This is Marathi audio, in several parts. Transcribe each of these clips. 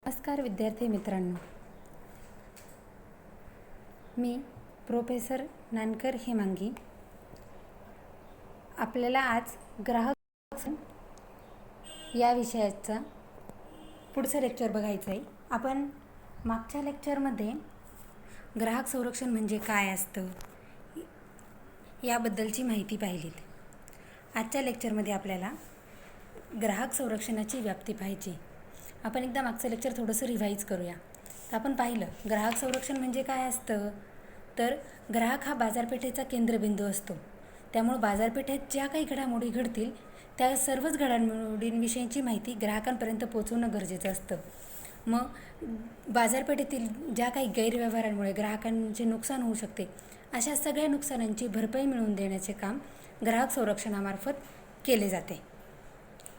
नमस्कार विद्यार्थी मित्रांनो, मी प्रोफेसर नानकर हेमांगी आपल्याला आज ग्राहक या विषयाचा पुढचं लेक्चर बघायचं आहे. आपण मागच्या लेक्चरमध्ये ग्राहक संरक्षण म्हणजे काय असतं याबद्दलची माहिती पाहिलीत. आजच्या लेक्चरमध्ये आपल्याला ग्राहक संरक्षणाची व्याप्ती पाहिजे. आपण एकदा मागचं लेक्चर थोडंसं रिवाईज करूया. तर आपण पाहिलं ग्राहक संरक्षण म्हणजे काय असतं, तर ग्राहक हा बाजारपेठेचा केंद्रबिंदू असतो. त्यामुळे बाजारपेठेत ज्या काही घडामोडी घडतील त्या सर्वच घडामोडींविषयीची माहिती ग्राहकांपर्यंत पोहोचवणं गरजेचं असतं. मग बाजारपेठेतील ज्या काही गैरव्यवहारांमुळे ग्राहकांचे नुकसान होऊ शकते अशा सगळ्या नुकसानांची भरपाई मिळवून देण्याचे काम ग्राहक संरक्षणामार्फत केले जाते.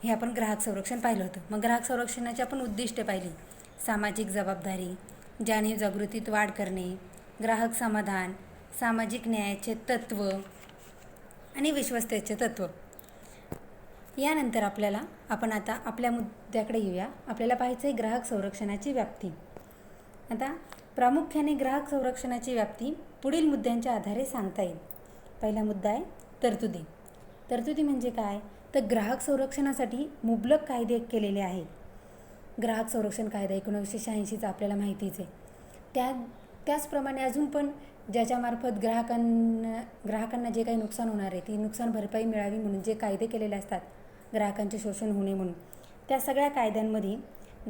हे आपण ग्राहक संरक्षण पाहिलं होतं. मग ग्राहक संरक्षणाची आपण उद्दिष्टे पाहिली. सामाजिक जबाबदारी, जाणीव जागृतीत वाढ करणे, ग्राहक समाधान, सामाजिक न्यायाचे तत्त्व आणि विश्वस्ततेचे तत्त्व. यानंतर आपण आता आपल्या मुद्द्याकडे येऊया. आपल्याला पाहायचं आहे ग्राहक संरक्षणाची व्याप्ती. आता प्रामुख्याने ग्राहक संरक्षणाची व्याप्ती पुढील मुद्द्यांच्या आधारे सांगता येईल. पहिला मुद्दा आहे तरतुदी. तरतुदी म्हणजे काय, तर ग्राहक संरक्षणासाठी मुबलक कायदे केलेले आहेत. ग्राहक संरक्षण कायदा 1986चा आपल्याला माहितीच आहे. त्याचप्रमाणे अजून पण ज्याच्यामार्फत ग्राहकांना जे काही नुकसान होणार आहे ती नुकसान भरपाई मिळावी म्हणून जे कायदे केलेले असतात ग्राहकांचे शोषण होणे म्हणून, त्या सगळ्या कायद्यांमध्ये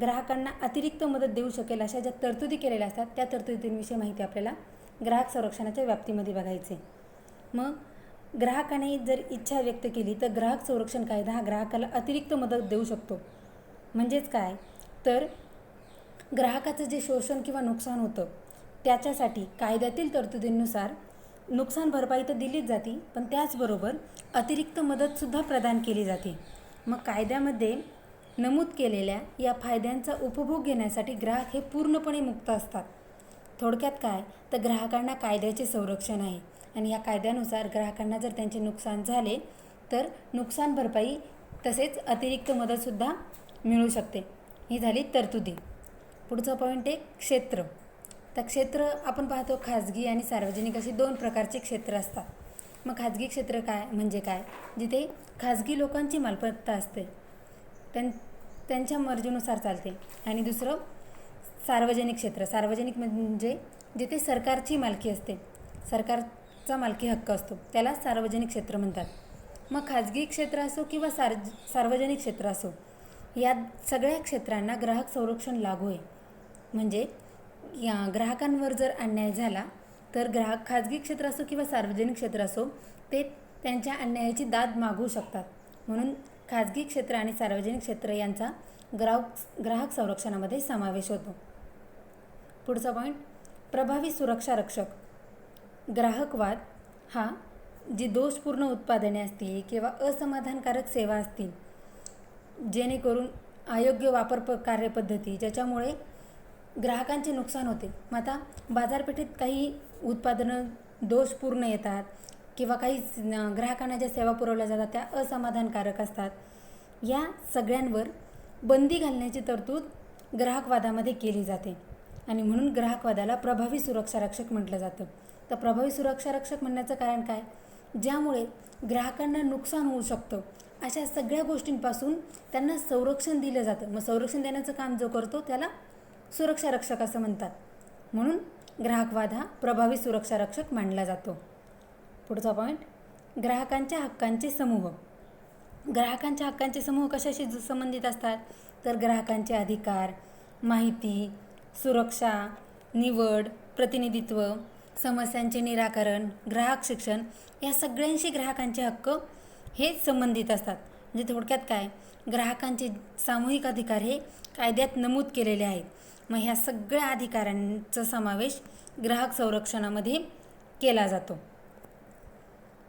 ग्राहकांना अतिरिक्त मदत देऊ शकेल अशा ज्या तरतुदी केलेल्या असतात त्या तरतुदींविषयी माहिती आपल्याला ग्राहक संरक्षणाच्या व्याप्तीमध्ये बघायचे. मग ग्राहकाने जर इच्छा व्यक्त केली तर ग्राहक संरक्षण कायदा हा ग्राहकाला अतिरिक्त मदत देऊ शकतो. म्हणजेच काय, तर ग्राहकाचं जे शोषण किंवा नुकसान होतं त्याच्यासाठी कायद्यातील तरतुदींनुसार नुकसान भरपाई तर दिलीच जाते, पण त्याचबरोबर अतिरिक्त मदतसुद्धा प्रदान केली जाते. मग कायद्यामध्ये नमूद केलेल्या या फायद्यांचा उपभोग घेण्यासाठी ग्राहक हे पूर्णपणे मुक्त असतात. थोडक्यात काय, तर ग्राहकांना कायद्याचे संरक्षण आहे आणि या कायद्यानुसार ग्राहकांना जर त्यांचे नुकसान झाले तर नुकसान भरपाई तसेच अतिरिक्त मदतसुद्धा मिळू शकते. ही झाली तरतुदी. पुढचा पॉईंट आहे क्षेत्र. तर क्षेत्र आपण पाहतो खाजगी आणि सार्वजनिक अशी दोन प्रकारचे क्षेत्र असतात. मग खाजगी क्षेत्र काय म्हणजे काय, जिथे खाजगी लोकांची मालमत्ता असते, त्यांच्या मर्जीनुसार चालते. आणि दुसरं सार्वजनिक क्षेत्र. सार्वजनिक म्हणजे जिथे सरकारची मालकी असते, सरकारचा मालकी हक्क असतो, त्याला सार्वजनिक क्षेत्र म्हणतात. मग खाजगी क्षेत्र असो किंवा सार्वजनिक क्षेत्र असो, या सगळ्या क्षेत्रांना ग्राहक संरक्षण लागू आहे. म्हणजे या ग्राहकांवर जर अन्याय झाला तर ग्राहक खाजगी क्षेत्र असो किंवा सार्वजनिक क्षेत्र असो ते त्यांच्या अन्यायाची दाद मागू शकतात. म्हणून खाजगी क्षेत्र आणि सार्वजनिक क्षेत्र यांचा ग्राहक संरक्षणामध्ये समावेश होतो. पुढचा पॉईंट, प्रभावी सुरक्षा रक्षक. ग्राहकवाद हा जी दोषपूर्ण उत्पादने असतील किंवा असमाधानकारक सेवा असतील, जेणेकरून अयोग्य वापर कार्यपद्धती ज्याच्यामुळे ग्राहकांचे नुकसान होते. मग आता बाजारपेठेत काही उत्पादनं दोषपूर्ण येतात किंवा काही ग्राहकांना ज्या सेवा पुरवल्या जातात त्या असमाधानकारक असतात, या सगळ्यांवर बंदी घालण्याची तरतूद ग्राहकवादामध्ये केली जाते आणि म्हणून ग्राहकवादाला प्रभावी सुरक्षा रक्षक म्हटलं जातं. तर प्रभावी सुरक्षा रक्षक म्हणण्याचं कारण काय, ज्यामुळे ग्राहकांना नुकसान होऊ शकतं अशा सगळ्या गोष्टींपासून त्यांना संरक्षण दिलं जातं. मग संरक्षण देण्याचं काम जो करतो त्याला सुरक्षा रक्षक असं म्हणतात. म्हणून ग्राहकवाद हा प्रभावी सुरक्षा रक्षक मानला जातो. पुढचा पॉईंट, ग्राहकांच्या हक्कांचे समूह. ग्राहकांच्या हक्कांचे समूह कशाशी संबंधित असतात, तर ग्राहकांचे अधिकार, माहिती, सुरक्षा, निवड, प्रतिनिधित्व, समस्यांचे निराकरण, ग्राहक शिक्षण या सगळ्यांशी ग्राहकांचे हक्क हे संबंधित असतात. म्हणजे थोडक्यात काय, ग्राहकांचे सामूहिक अधिकार हे कायद्यात नमूद केलेले आहेत. मग ह्या सगळ्या अधिकारांचा समावेश ग्राहक संरक्षणामध्ये केला जातो.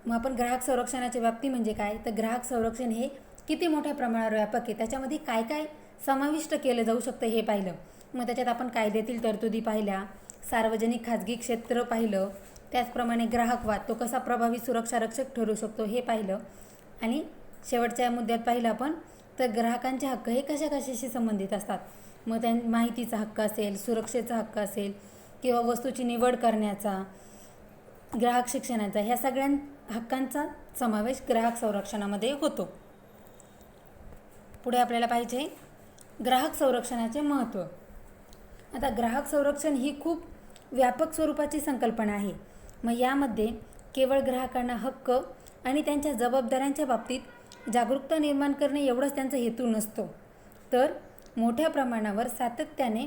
मग आपण ग्राहक संरक्षणाची व्याप्ती म्हणजे काय, तर ग्राहक संरक्षण हे किती मोठ्या प्रमाणावर व्यापक आहे, त्याच्यामध्ये काय काय समाविष्ट केलं जाऊ शकतं हे पाहिलं. मग त्याच्यात आपण कायद्यातील तरतुदी पाहिल्या, सार्वजनिक खाजगी क्षेत्र पाहिलं, त्याचप्रमाणे ग्राहकवाद तो कसा प्रभावी सुरक्षा रक्षक ठरू शकतो हे पाहिलं आणि शेवटच्या मुद्द्यात पाहिलं आपण तर ग्राहकांचे हक्क हे कशाशी संबंधित असतात. मग माहितीचा हक्क असेल, सुरक्षेचा हक्क असेल किंवा वस्तूची निवड करण्याचा, ग्राहक शिक्षणाचा, ह्या सगळ्या हक्कांचा समावेश ग्राहक संरक्षणामध्ये होतो. पुढे आपल्याला पाहिजे ग्राहक संरक्षणाचे महत्त्व. आता ग्राहक संरक्षण ही खूप व्यापक स्वरूपाची संकल्पना आहे. मग यामध्ये केवळ ग्राहकांना हक्क आणि त्यांच्या जबाबदाऱ्यांच्या बाबतीत जागरूकता निर्माण करणे एवढंच त्यांचा हेतू नसतो, तर मोठ्या प्रमाणावर सातत्याने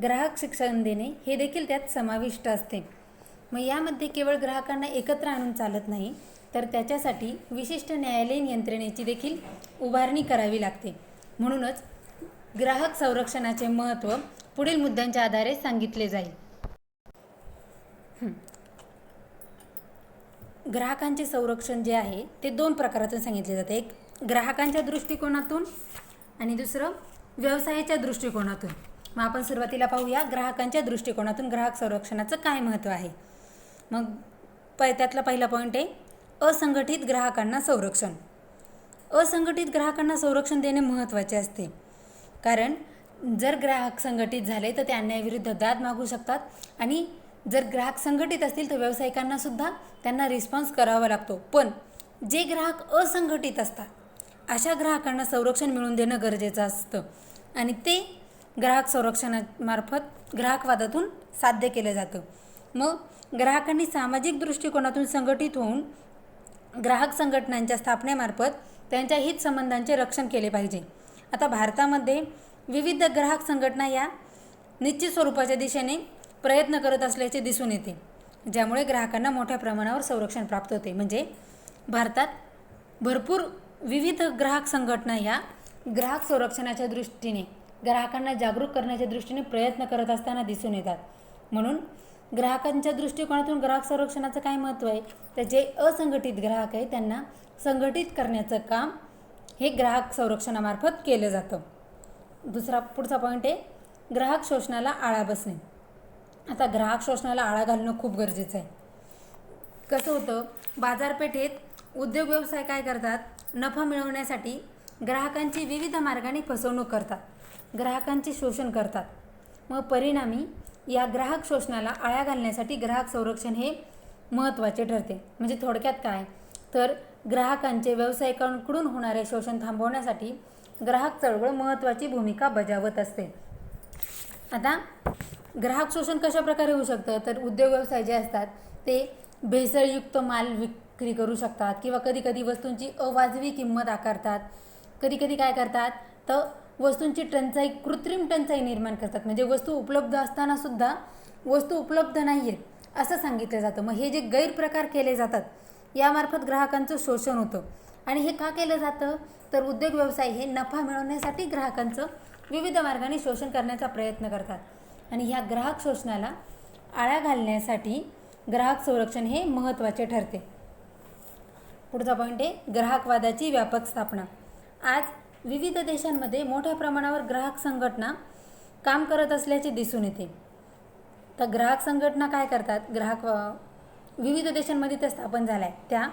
ग्राहक शिक्षण देणे हे देखील त्यात समाविष्ट असते. मग यामध्ये केवळ ग्राहकांना एकत्र आणून चालत नाही, तर त्याच्यासाठी विशिष्ट न्यायालयीन यंत्रणेची देखील उभारणी करावी लागते. म्हणूनच ग्राहक संरक्षणाचे महत्त्व पुढील मुद्द्यांच्या आधारे सांगितले जाईल. ग्राहकांचे संरक्षण जे आहे ते 2 प्रकारातून सांगितले जाते. एक ग्राहकांच्या दृष्टिकोनातून आणि दुसरं व्यवसायाच्या दृष्टिकोनातून. मग आपण सुरुवातीला पाहूया ग्राहकांच्या दृष्टिकोनातून ग्राहक संरक्षणाचं काय महत्त्व आहे. मग त्यातला पहिला पॉईंट आहे असंघटित ग्राहकांना संरक्षण. असंघटित ग्राहकांना संरक्षण देणे महत्त्वाचे असते, कारण जर ग्राहक संघटित झाले तर ते अन्यायाविरुद्ध दाद मागू शकतात आणि जर ग्राहक संघटित असतील तर व्यावसायिकांना सुद्धा त्यांना रिस्पॉन्स करावा लागतो. पण जे ग्राहक असंघटित असतात अशा ग्राहकांना संरक्षण मिळवून देणं गरजेचं असतं आणि ते ग्राहक संरक्षणामार्फत ग्राहकवादातून साध्य केलं जातं. मग ग्राहकांनी सामाजिक दृष्टिकोनातून संघटित होऊन ग्राहक संघटनांच्या स्थापनेमार्फत त्यांच्या हितसंबंधांचे रक्षण केले पाहिजे. आता भारतामध्ये विविध ग्राहक संघटना या निश्चित स्वरूपाच्या दिशेने प्रयत्न करत असल्याचे दिसून येते, ज्यामुळे ग्राहकांना मोठ्या प्रमाणावर संरक्षण प्राप्त होते. म्हणजे भारतात भरपूर विविध ग्राहक संघटना या ग्राहक संरक्षणाच्या दृष्टीने ग्राहकांना जागरूक करण्याच्या दृष्टीने प्रयत्न करत असताना दिसून येतात. म्हणून ग्राहकांच्या दृष्टिकोनातून ग्राहक संरक्षणाचं काय महत्त्व आहे, तर जे असंघटित ग्राहक आहे त्यांना संघटित करण्याचं काम हे ग्राहक संरक्षणामार्फत केलं जातं. पुढचा पॉईंट आहे ग्राहक शोषणाला आळा बसणे. आता ग्राहक शोषणाला आळा घालणं खूप गरजेचं आहे. कसं होतं, बाजारपेठेत उद्योग व्यवसाय काय करतात, नफा मिळवण्यासाठी ग्राहकांची विविध मार्गाने फसवणूक करतात, ग्राहकांचे शोषण करतात. मग परिणामी या ग्राहक शोषणाला आळा घालण्यासाठी ग्राहक संरक्षण हे महत्त्वाचे ठरते. म्हणजे थोडक्यात काय, तर ग्राहकांचे व्यावसायिकांकडून होणारे शोषण थांबवण्यासाठी ग्राहक चळवळ महत्त्वाची भूमिका बजावत असते. आता ग्राहक शोषण कशा प्रकारे होऊ शकतं, तर उद्योग व्यवसाय जे असतात ते भेसळयुक्त माल विक्री करू शकतात किंवा कधीकधी वस्तूंची अवाजवी किंमत आकारतात. कधीकधी काय करतात, तर वस्तूंची टंचाई, कृत्रिम टंचाई निर्माण करतात. म्हणजे वस्तू उपलब्ध असताना सुद्धा वस्तू उपलब्ध नाही आहेत असं सांगितलं जातं. मग हे जे गैरप्रकार केले जातात यामार्फत ग्राहकांचं शोषण होतं. आणि हे का केलं जातं, तर उद्योग व्यवसाय हे नफा मिळवण्यासाठी ग्राहकांचं विविध मार्गाने शोषण करण्याचा प्रयत्न करतात. आणि ह्या ग्राहक शोषणाला आळा घालण्यासाठी ग्राहक संरक्षण हे महत्त्वाचे ठरते. पुढचा पॉईंट आहे ग्राहकवादाची व्यापक स्थापना. आज विविध देशांमध्ये मोठ्या प्रमाणावर ग्राहक संघटना काम करत असल्याचे दिसून येते. तर ग्राहक संघटना काय करतात, विविध देशांमध्ये त्या स्थापन झाल्या आहेत. त्या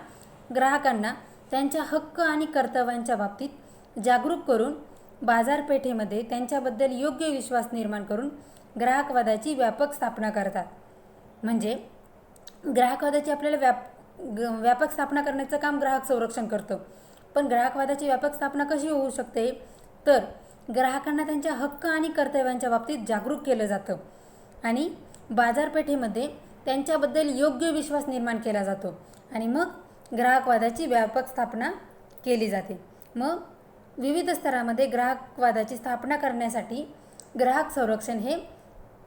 ग्राहकांना त्यांच्या हक्क आणि कर्तव्यांच्या बाबतीत जागरूक करून बाजारपेठेमध्ये त्यांच्याबद्दल योग्य विश्वास निर्माण करून ग्राहकवादाची व्यापक स्थापना करतात. म्हणजे ग्राहकवादाची आपल्याला व्यापक स्थापना करण्याचं काम ग्राहक संरक्षण करतं. पण ग्राहकवादाची व्यापक स्थापना कशी होऊ शकते, तर ग्राहकांना त्यांच्या हक्क आणि कर्तव्यांच्या बाबतीत जागरूक केलं जातं आणि बाजारपेठेमध्ये त्यांच्याबद्दल योग्य विश्वास निर्माण केला जातो आणि मग ग्राहकवादाची व्यापक स्थापना केली जाते. मग विविध स्तरामध्ये ग्राहकवादाची स्थापना करण्यासाठी ग्राहक संरक्षण हे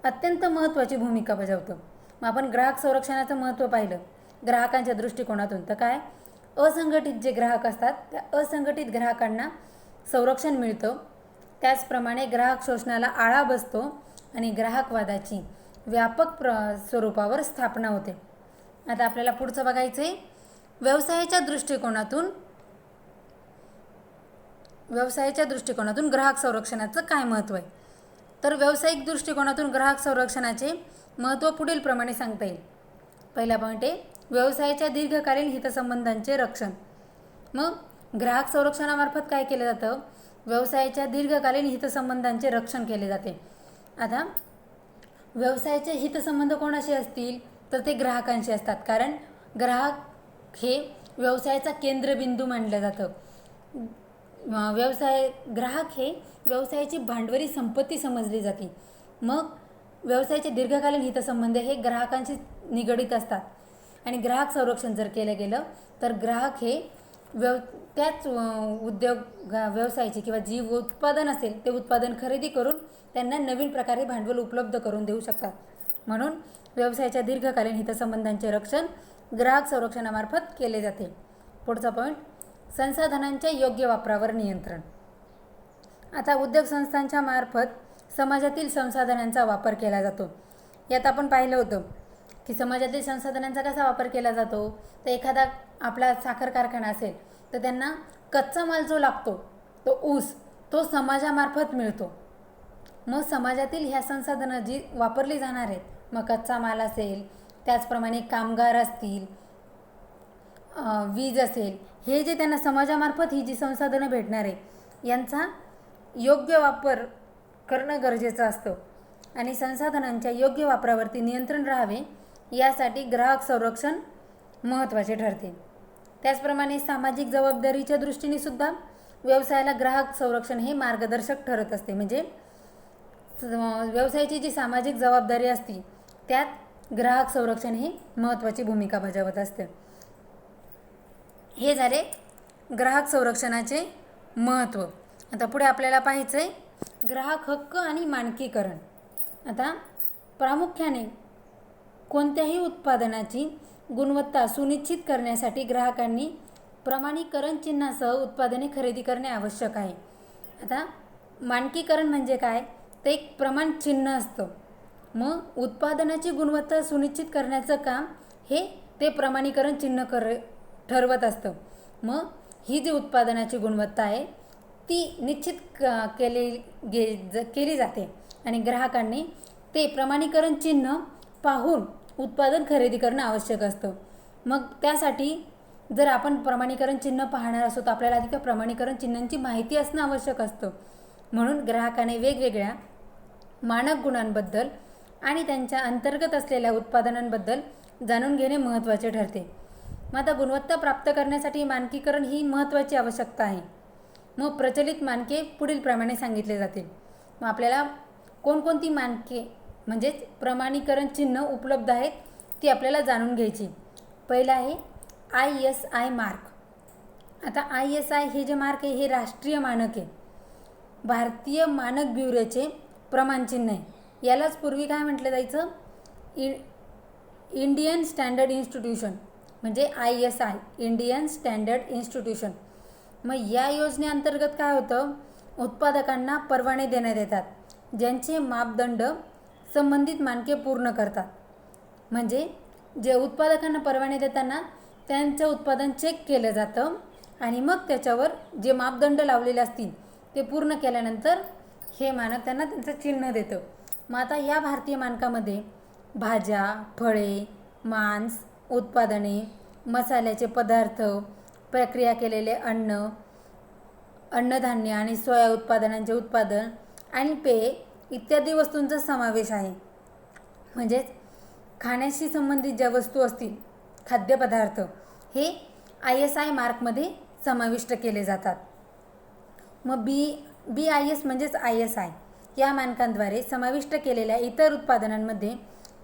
अत्यंत महत्त्वाची भूमिका बजावतं. मग आपण ग्राहक संरक्षणाचं महत्त्व पाहिलं ग्राहकांच्या दृष्टिकोनातून, तर काय, असंघटित जे ग्राहक असतात त्या असंघटित ग्राहकांना संरक्षण मिळतं. त्याचप्रमाणे ग्राहक शोषणाला आळा बसतो आणि ग्राहकवादाची व्यापक स्वरूपावर स्थापना होते. आता आपल्याला पुढचं बघायचं आहे व्यवसायाच्या दृष्टिकोनातून ग्राहक संरक्षणाचं काय महत्त्व आहे. तर व्यावसायिक दृष्टिकोनातून ग्राहक संरक्षणाचे महत्त्व पुढील प्रमाणे सांगता येईल. पहिला पॉईंट आहे व्यवसायाच्या दीर्घकालीन हितसंबंधांचे रक्षण. मग ग्राहक संरक्षणामार्फत काय केलं जातं, व्यवसायाच्या दीर्घकालीन हितसंबंधांचे रक्षण केले जाते. आता व्यवसायाचे हितसंबंध कोणाशी असतील तर ते ग्राहकांशी असतात, कारण ग्राहक हे व्यवसायाचा केंद्रबिंदू मानलं जातं. ग्राहक हे व्यवसायाची भांडवली संपत्ती समजली जाते. मग व्यवसायाचे दीर्घकालीन हितसंबंध हे ग्राहकांशी निगडित असतात. आणि ग्राहक संरक्षण जर केलं गेलं तर ग्राहक हे त्याच व्यवसायाचे किंवा जी उत्पादन असेल ते उत्पादन खरेदी करून त्यांना नवीन प्रकारे भांडवल उपलब्ध करून देऊ शकतात. म्हणून व्यवसायाच्या दीर्घकालीन हितसंबंधांचे रक्षण ग्राहक संरक्षणामार्फत केले जाते. पुढचा पॉईंट, संसाधनांच्या योग्य वापरावर नियंत्रण. आता उद्योग संस्थांच्या मार्फत समाजातील संसाधनांचा वापर केला जातो. यात आपण पाहिलं होतं की समाजातील संसाधनांचा कसा वापर केला जातो. तर एखादा आपला साखर कारखाना असेल तर त्यांना कच्चा माल जो लागतो तो ऊस तो समाजामार्फत मिळतो. मग समाजातील ह्या संसाधनं जी वापरली जाणार आहेत, मग कच्चा माल असेल, त्याचप्रमाणे कामगार असतील, वीज असेल, हे जे त्यांना समाजामार्फत ही जी संसाधनं भेटणार आहे यांचा योग्य वापर करणं गरजेचं असतं. आणि संसाधनांच्या योग्य वापरावरती नियंत्रण राहावे यासाठी ग्राहक संरक्षण महत्त्वाचे ठरते. त्याचप्रमाणे सामाजिक जबाबदारीच्या दृष्टीने सुद्धा व्यवसायाला ग्राहक संरक्षण हे मार्गदर्शक ठरत असते. म्हणजे व्यवसायाची जी सामाजिक जबाबदारी असते त्यात ग्राहक संरक्षण हे महत्त्वाची भूमिका बजावत असते. हे झाले ग्राहक संरक्षणाचे महत्त्व. आता पुढे आपल्याला पाहायचं आहे ग्राहक हक्क आणि मानकीकरण. आता प्रामुख्याने कोणत्याही उत्पादनाची गुणवत्ता सुनिश्चित करण्यासाठी ग्राहकांनी प्रमाणीकरण चिन्हासह उत्पादने खरेदी करणे आवश्यक आहे. आता मानकीकरण म्हणजे काय, ते एक प्रमाण चिन्ह असतं. मग उत्पादनाची गुणवत्ता सुनिश्चित करण्याचं काम हे ते प्रमाणीकरण चिन्ह ठरवत असतं. मग ही जी उत्पादनाची गुणवत्ता आहे ती निश्चित केली जाते आणि ग्राहकांनी ते प्रमाणीकरण चिन्ह पाहून उत्पादन खरेदी करणं आवश्यक असतं. मग त्यासाठी जर आपण प्रमाणीकरण चिन्ह पाहणार असतो तर आपल्याला आधी त्या प्रमाणीकरण चिन्हांची माहिती असणं आवश्यक असतं. म्हणून ग्राहकाने वेगवेगळ्या मानक गुणांबद्दल आणि त्यांच्या अंतर्गत असलेल्या उत्पादनांबद्दल जाणून घेणे महत्त्वाचे ठरते. मग आता गुणवत्ता प्राप्त करण्यासाठी मानकीकरण ही महत्त्वाची आवश्यकता आहे. मग प्रचलित मानके पुढील प्रमाणे सांगितले जातील. मग आपल्याला कोणकोणती मानके म्हणजेच प्रमाणीकरण चिन्ह उपलब्ध आहेत ती आपल्याला जाणून घ्यायची. पहिलं आहे ISI मार्क. आता ISI हे जे मार्क आहे हे राष्ट्रीय मानक आहे, भारतीय मानक ब्युरोचे प्रमाणचिन्ह आहे. यालाच पूर्वी काय म्हटलं जायचं, इंडियन स्टँडर्ड इन्स्टिट्यूशन म्हणजे ISI, इंडियन स्टँडर्ड इन्स्टिट्यूशन. मग या योजनेअंतर्गत काय होतं, उत्पादकांना परवाने देण्यात येतात ज्यांचे मापदंड संबंधित मानके पूर्ण करतात. म्हणजे जे उत्पादकांना परवाने देताना त्यांचं उत्पादन चेक केलं जातं आणि मग त्याच्यावर जे मापदंड लावलेले असतील ते पूर्ण केल्यानंतर हे मानक त्यांना त्यांचं चिन्ह देतं. मग आता या भारतीय मानकामध्ये भाज्या, फळे, मांस उत्पादने, मसाल्याचे पदार्थ, प्रक्रिया केलेले अन्न, अन्नधान्य आणि सोया उत्पादनांचे उत्पादन आणि पेय इत्यादी वस्तूंचा समावेश आहे. म्हणजेच खाण्याशी संबंधित ज्या वस्तू असतील, खाद्यपदार्थ हे ISI मार्कमध्ये समाविष्ट केले जातात. मग BIS म्हणजेच ISI या मानकांद्वारे समाविष्ट केलेल्या इतर उत्पादनांमध्ये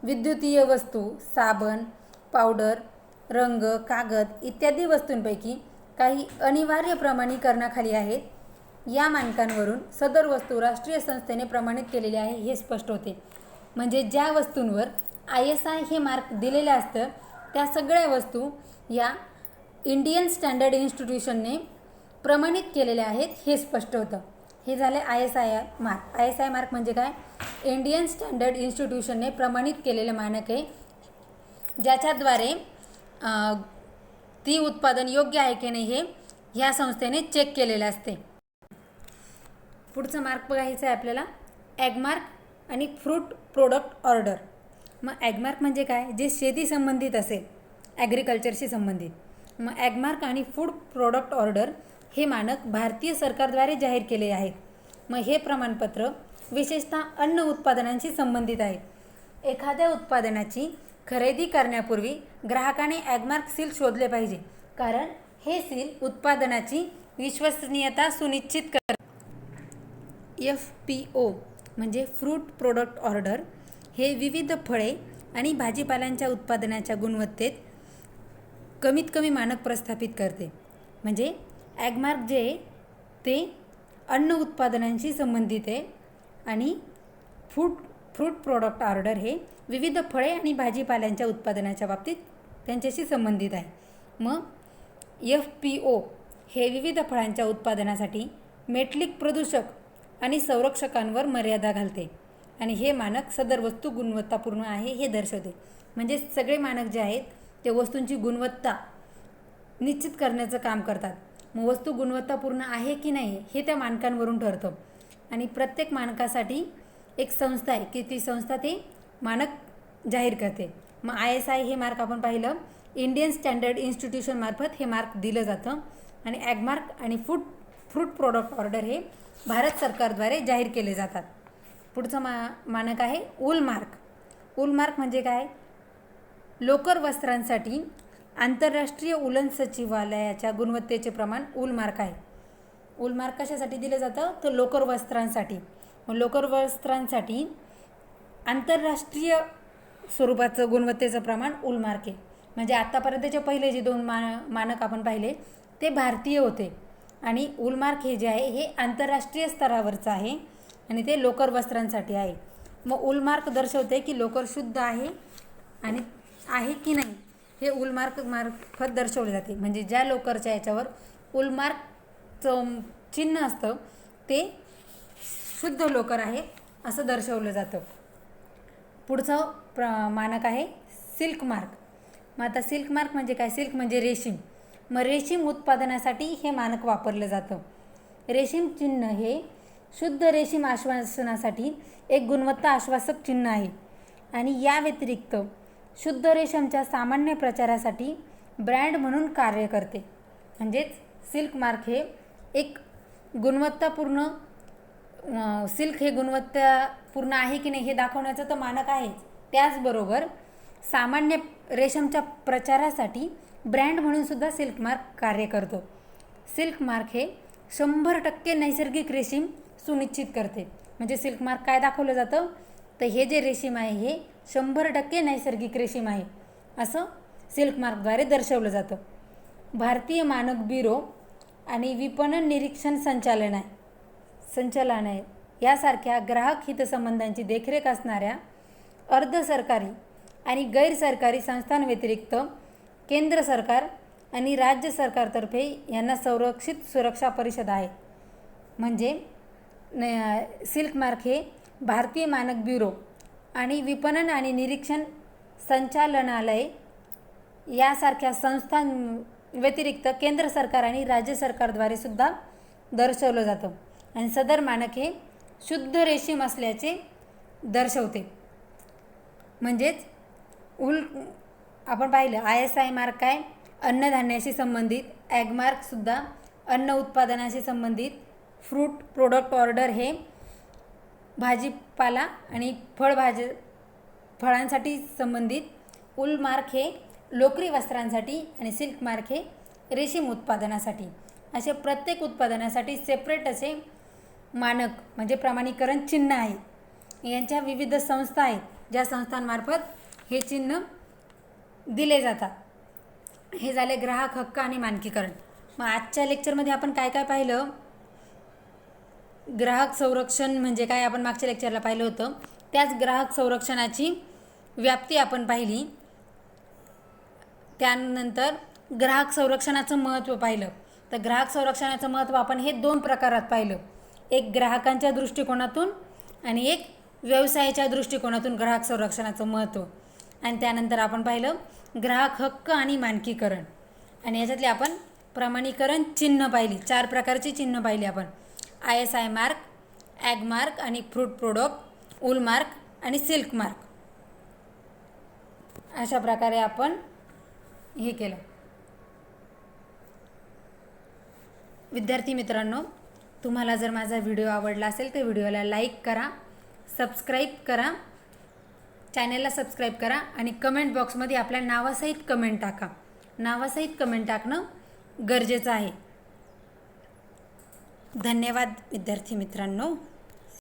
विद्युतीय वस्तू, साबण, पावडर, रंग, कागद इत्यादी वस्तूंपैकी काही अनिवार्य प्रमाणीकरणाखाली आहेत. या मानकांवरून सदर वस्तू राष्ट्रीय संस्थेने प्रमाणित केलेली आहे हे स्पष्ट होते. म्हणजे ज्या वस्तूंवर ISI हे मार्क दिलेले असतं त्या सगळ्या वस्तू या इंडियन स्टँडर्ड इन्स्टिट्यूशनने प्रमाणित केलेल्या आहेत हे स्पष्ट होतं. हे झाले ISI मार्क. ISI मार्क म्हणजे काय, इंडियन स्टँडर्ड इन्स्टिट्यूशनने प्रमाणित केलेले मानक आहे ज्याच्याद्वारे ती उत्पादन योग्य आहे की नाही हे ह्या संस्थेने चेक केलेलं असते. पुढचं मार्क बघायचं आहे आपल्याला ॲगमार्क आणि फ्रूट प्रोडक्ट ऑर्डर. मग ॲगमार्क म्हणजे काय, जे शेती संबंधित असेल, ॲग्रिकल्चरशी संबंधित. मग ॲगमार्क आणि फूड प्रोडक्ट ऑर्डर हे मानक भारतीय सरकारद्वारे जाहीर केले आहेत. मग हे प्रमाणपत्र विशेषतः अन्न उत्पादनांशी संबंधित आहे. एखाद्या उत्पादनाची खरेदी करण्यापूर्वी ग्राहकाने ॲगमार्क सील शोधले पाहिजे, कारण हे सील उत्पादनाची विश्वसनीयता सुनिश्चित करते. FPO म्हणजे फ्रूट प्रोडक्ट ऑर्डर हे विविध फळे आणि भाजीपाल्यांच्या उत्पादनाच्या गुणवत्तेत कमीत कमी मानक प्रस्थापित करते. म्हणजे ॲगमार्क जे ते अन्न उत्पादनांशी संबंधित आहे आणि फ्रूट प्रोडक्ट ऑर्डर हे विविध फळे आणि भाजीपाल्यांच्या उत्पादनाच्या बाबतीत त्यांच्याशी संबंधित आहे. मग FPO हे विविध फळांच्या उत्पादनासाठी मेटलिक प्रदूषक आणि संरक्षकांवर मर्यादा घालते आणि हे मानक सदर वस्तू गुणवत्तापूर्ण आहे हे दर्शवते. म्हणजे सगळे मानक जे आहेत ते वस्तूंची गुणवत्ता निश्चित करण्याचं काम करतात. मग वस्तू गुणवत्तापूर्ण आहे की नाही हे त्या मानकांवरून ठरतं आणि प्रत्येक मानकासाठी एक संस्था आहे की ती संस्था ते मानक जाहीर करते. मग ISI हे मार्क आपण पाहिलं, इंडियन स्टँडर्ड इन्स्टिट्यूशन मार्फत हे मार्क दिलं जातं आणि ॲगमार्क आणि फ्रूट प्रोडक्ट ऑर्डर हे भारत सरकारद्वारे जाहीर केले जातात. पुढचं मानक आहे वूल मार्क. वूल मार्क म्हणजे काय? लोकर वस्त्रांसाठी आंतरराष्ट्रीय उलन सचिवालयाच्या गुणवत्तेचे प्रमाण वूल मार्क आहे. वूल मार्क कशासाठी दिलं जातं? तर लोकर वस्त्रांसाठी. मग लोकर वस्त्रांसाठी आंतरराष्ट्रीय स्वरूपाचं गुणवत्तेचं प्रमाण वूल मार्क आहे. म्हणजे आत्तापर्यंतचे पहिले जे 2 मानक आपण पाहिले ते भारतीय होते आणि वूल मार्क हे जे आहे हे आंतरराष्ट्रीय स्तरावरचं आहे आणि ते लोकर वस्त्रांसाठी आहे. मग वूल मार्क दर्शवते की लोकर शुद्ध आहे आणि आहे की नाही हे वूल मार्क मार्फत दर्शवले जाते. म्हणजे ज्या लोकरच्या याच्यावर वूल मार्कचं चिन्ह असतं ते शुद्ध लोकर आहे असं दर्शवलं जातं. पुढचं मानक आहे सिल्क मार्क. मग आता सिल्क मार्क म्हणजे काय? सिल्क म्हणजे रेशीम. मग रेशीम उत्पादनासाठी हे मानक वापरलं जातं. रेशीम चिन्ह हे शुद्ध रेशीम आश्वासनासाठी एक गुणवत्ता आश्वासक चिन्ह आहे आणि या व्यतिरिक्त शुद्ध रेशीमच्या सामान्य प्रचारासाठी ब्रँड म्हणून कार्य करते. म्हणजेच सिल्क मार्क हे एक गुणवत्तापूर्ण सिल्क हे गुणवत्तापूर्ण आहे की नाही हे दाखवण्याचं तर मानक आहेच. त्याचबरोबर सामान्य रेशीमच्या प्रचारासाठी ब्रँड म्हणून सुद्धा सिल्क मार्क कार्य करतो. सिल्क मार्क हे 100% नैसर्गिक रेशीम सुनिश्चित करते. म्हणजे सिल्क मार्क काय दाखवलं जातं? तर हे जे रेशीम आहे हे 100% नैसर्गिक रेशीम आहे असं सिल्क मार्कद्वारे दर्शवलं जातं. भारतीय मानक ब्युरो आणि विपणन निरीक्षण संचालनालय यासारख्या ग्राहक हितसंबंधांची देखरेख असणाऱ्या अर्धसरकारी आणि गैरसरकारी संस्थांव्यतिरिक्त केंद्र सरकार आणि राज्य सरकारतर्फे यांना संरक्षित सुरक्षा परिषद आहे. म्हणजे सिल्क मार्क हे भारतीय मानक ब्युरो आणि विपणन आणि निरीक्षण संचालनालय यासारख्या संस्थांव्यतिरिक्त केंद्र सरकार आणि राज्य सरकारद्वारे सुद्धा दर्शवलं जातं आणि सदर मानक हे शुद्ध रेशीम असल्याचे दर्शवते. म्हणजेच आपण पाहिलं ISI मार्क काय? अन्नधान्याशी संबंधित. ॲगमार्कसुद्धा अन्न उत्पादनाशी संबंधित. फ्रूट प्रोडक्ट ऑर्डर हे भाजीपाला आणि फळांसाठी संबंधित. वूल मार्क हे लोकरी वस्त्रांसाठी आणि सिल्क मार्क हे रेशीम उत्पादनासाठी. असे प्रत्येक उत्पादनासाठी सेपरेट असे मानक म्हणजे प्रमाणीकरण चिन्ह आहे. यांच्या विविध संस्था आहेत ज्या संस्थांमार्फत हे चिन्ह दिले जातात. हे झाले ग्राहक हक्क आणि मानकीकरण. मग आजच्या लेक्चरमध्ये आपण काय काय पाहिलं? ग्राहक संरक्षण म्हणजे काय आपण मागच्या लेक्चरला पाहिलं होतं. त्याच ग्राहक संरक्षणाची व्याप्ती आपण पाहिली. त्यानंतर ग्राहक संरक्षणाचं महत्त्व पाहिलं. तर ग्राहक संरक्षणाचं महत्त्व आपण हे 2 प्रकारात पाहिलं. एक ग्राहकांच्या दृष्टिकोनातून आणि एक व्यवसायाच्या दृष्टिकोनातून ग्राहक संरक्षणाचं महत्त्व. आणि त्यानंतर आपण पाहिलं ग्राहक हक्क आणि मानकीकरण. आणि याच्यातले आपण प्रमाणीकरण चिन्ह पाहिली. 4 प्रकारची चिन्ह पाहिली आपण. ISI मार्क, ॲग मार्क आणि फ्रूट प्रोडक्ट, वूल मार्क आणि सिल्क मार्क. अशा प्रकारे आपण हे केलं. विद्यार्थी मित्रांनो, तुम्हाला जर माझा व्हिडिओ आवडला असेल तर व्हिडिओला लाईक करा, सबस्क्राईब करा, चॅनलला सबस्क्राईब करा आणि कमेंट बॉक्समध्ये आपल्या नावासहित कमेंट टाका. नावासहित कमेंट टाकणं गरजेचं आहे. धन्यवाद विद्यार्थी मित्रांनो.